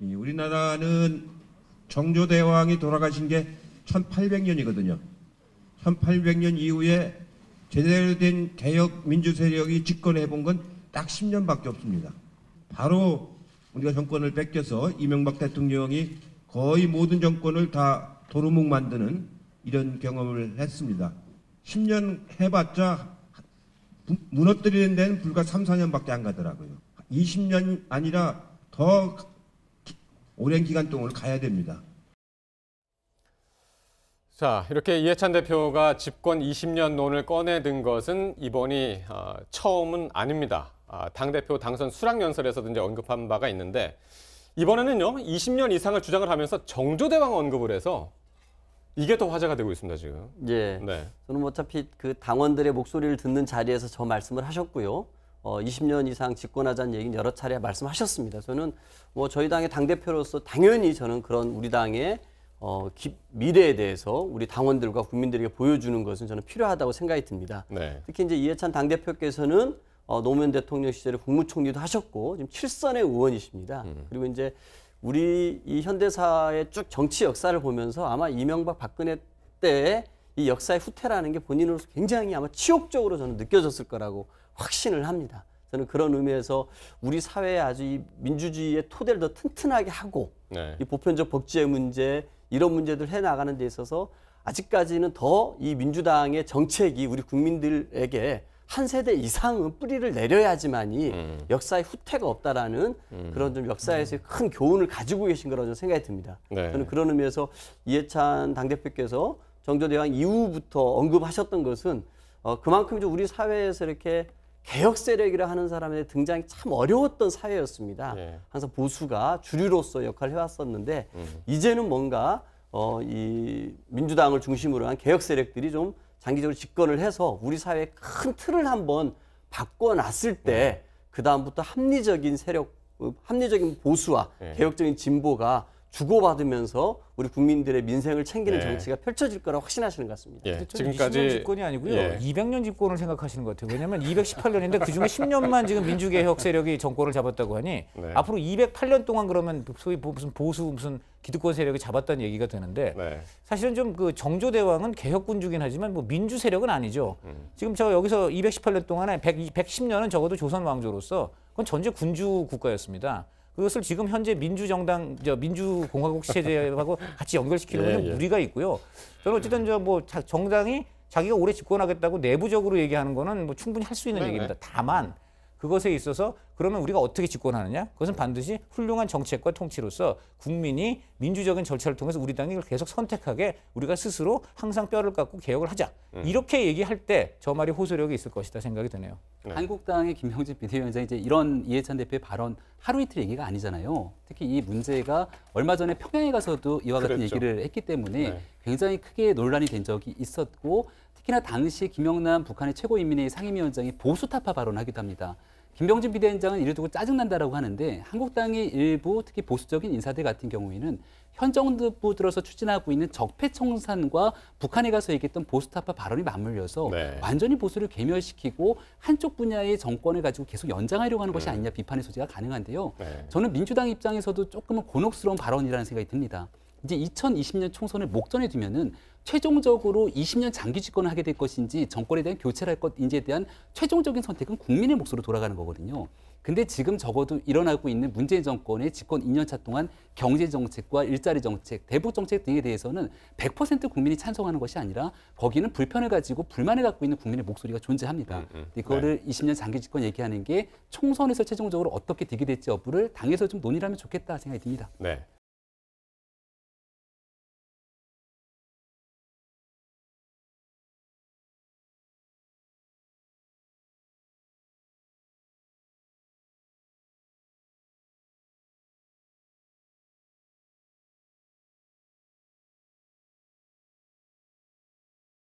우리나라는 정조대왕이 돌아가신 게 1800년이거든요. 1800년 이후에 제대로 된 개혁 민주 세력이 집권해 본 건 딱 10년밖에 없습니다. 바로 우리가 정권을 뺏겨서 이명박 대통령이 거의 모든 정권을 다 도루묵 만드는 이런 경험을 했습니다. 10년 해봤자 무너뜨리는 데는 불과 3, 4년밖에 안 가더라고요. 20년 아니라 더 오랜 기간 동안 가야 됩니다. 자, 이렇게 이해찬 대표가 집권 20년론을 꺼내든 것은 이번이 처음은 아닙니다. 당대표 당선 수락연설에서도 이제 언급한 바가 있는데 이번에는요 20년 이상을 주장을 하면서 정조대왕 언급을 해서 이게 더 화제가 되고 있습니다 지금. 예. 네. 저는 어차피 그 당원들의 목소리를 듣는 자리에서 저 말씀을 하셨고요. 20년 이상 집권하자는 얘기는 여러 차례 말씀하셨습니다. 저는 뭐 저희 당의 당대표로서 당연히 저는 그런 우리 당의 미래에 대해서 우리 당원들과 국민들에게 보여주는 것은 저는 필요하다고 생각이 듭니다. 네. 특히 이제 이해찬 당대표께서는 노무현 대통령 시절에 국무총리도 하셨고 지금 7선의 의원이십니다. 그리고 이제 우리 이 현대사의 쭉 정치 역사를 보면서 아마 이명박 박근혜 때의 이 역사의 후퇴라는 게 본인으로서 굉장히 아마 치욕적으로 저는 느껴졌을 거라고 확신을 합니다. 저는 그런 의미에서 우리 사회에 아주 이 민주주의의 토대를 더 튼튼하게 하고 네. 이 보편적 복지의 문제 이런 문제들 해나가는 데 있어서 아직까지는 더 이 민주당의 정책이 우리 국민들에게 한 세대 이상은 뿌리를 내려야지만이 역사의 후퇴가 없다라는 그런 좀 역사에서의 큰 교훈을 가지고 계신 거라고 저는 생각이 듭니다. 네. 저는 그런 의미에서 이해찬 당대표께서 정조대왕 이후부터 언급하셨던 것은 그만큼 좀 우리 사회에서 이렇게 개혁 세력이라 하는 사람의 등장이 참 어려웠던 사회였습니다. 네. 항상 보수가 주류로서 역할을 해왔었는데 이제는 뭔가 이 민주당을 중심으로 한 개혁 세력들이 좀 장기적으로 집권을 해서 우리 사회의 큰 틀을 한번 바꿔놨을 때 그다음부터 합리적인 세력, 합리적인 보수와 개혁적인 진보가 주고받으면서 우리 국민들의 민생을 챙기는 정치가 펼쳐질 거라고 확신하시는 것 같습니다. 예, 지금까지 20년 집권이 아니고요. 200년 집권을 생각하시는 것 같아요. 왜냐하면 218년인데 그중에 10년만 지금 민주개혁 세력이 정권을 잡았다고 하니 앞으로 208년 동안 그러면 소위 무슨 보수 무슨 기득권 세력이 잡았다는 얘기가 되는데 사실은 좀 그 정조대왕은 개혁군주긴 하지만 뭐 민주 세력은 아니죠. 지금 저 여기서 218년 동안에 110년은 적어도 조선 왕조로서 그건 전제 군주 국가였습니다. 그것을 지금 현재 민주정당, 민주공화국 체제하고 같이 연결시키려면 좀 무리가 있고요. 저는 어쨌든 정당이 자기가 오래 집권하겠다고 내부적으로 얘기하는 거는 뭐 충분히 할 수 있는 얘기입니다. 다만 그것에 있어서 그러면 우리가 어떻게 집권하느냐? 그것은 반드시 훌륭한 정책과 통치로서 국민이 민주적인 절차를 통해서 우리 당이 계속 선택하게 우리가 스스로 항상 뼈를 깎고 개혁을 하자. 이렇게 얘기할 때 저 말이 호소력이 있을 것이다 생각이 드네요. 한국당의 김병진 비대위원장이 이제 이런 이해찬 대표의 발언 하루 이틀 얘기가 아니잖아요. 특히 이 문제가 얼마 전에 평양에 가서도 이와 같은 얘기를 했기 때문에 굉장히 크게 논란이 된 적이 있었고 특히나 당시 김영남 북한의 최고인민회의 상임위원장이 보수타파 발언하기도 합니다. 김병진 비대위원장은 이를 두고 짜증난다라고 하는데 한국당의 일부 특히 보수적인 인사들 같은 경우에는 현 정부 들어서 추진하고 있는 적폐청산과 북한에 가서 얘기했던 보수타파 발언이 맞물려서 완전히 보수를 괴멸시키고 한쪽 분야의 정권을 가지고 계속 연장하려고 하는 것이 아니냐 비판의 소지가 가능한데요. 저는 민주당 입장에서도 조금은 곤혹스러운 발언이라는 생각이 듭니다. 이제 2020년 총선을 목전에 두면은 최종적으로 20년 장기 집권을 하게 될 것인지 정권에 대한 교체를 할 것인지에 대한 최종적인 선택은 국민의 몫으로 돌아가는 거거든요. 근데 지금 적어도 일어나고 있는 문재인 정권의 집권 2년차 동안 경제 정책과 일자리 정책, 대북 정책 등에 대해서는 100% 국민이 찬성하는 것이 아니라 거기는 불편을 가지고 불만을 갖고 있는 국민의 목소리가 존재합니다. 이거를 20년 장기 집권 얘기하는 게 총선에서 최종적으로 어떻게 되게 될지 여부를 당에서 좀 논의를 하면 좋겠다 생각이 듭니다. 네.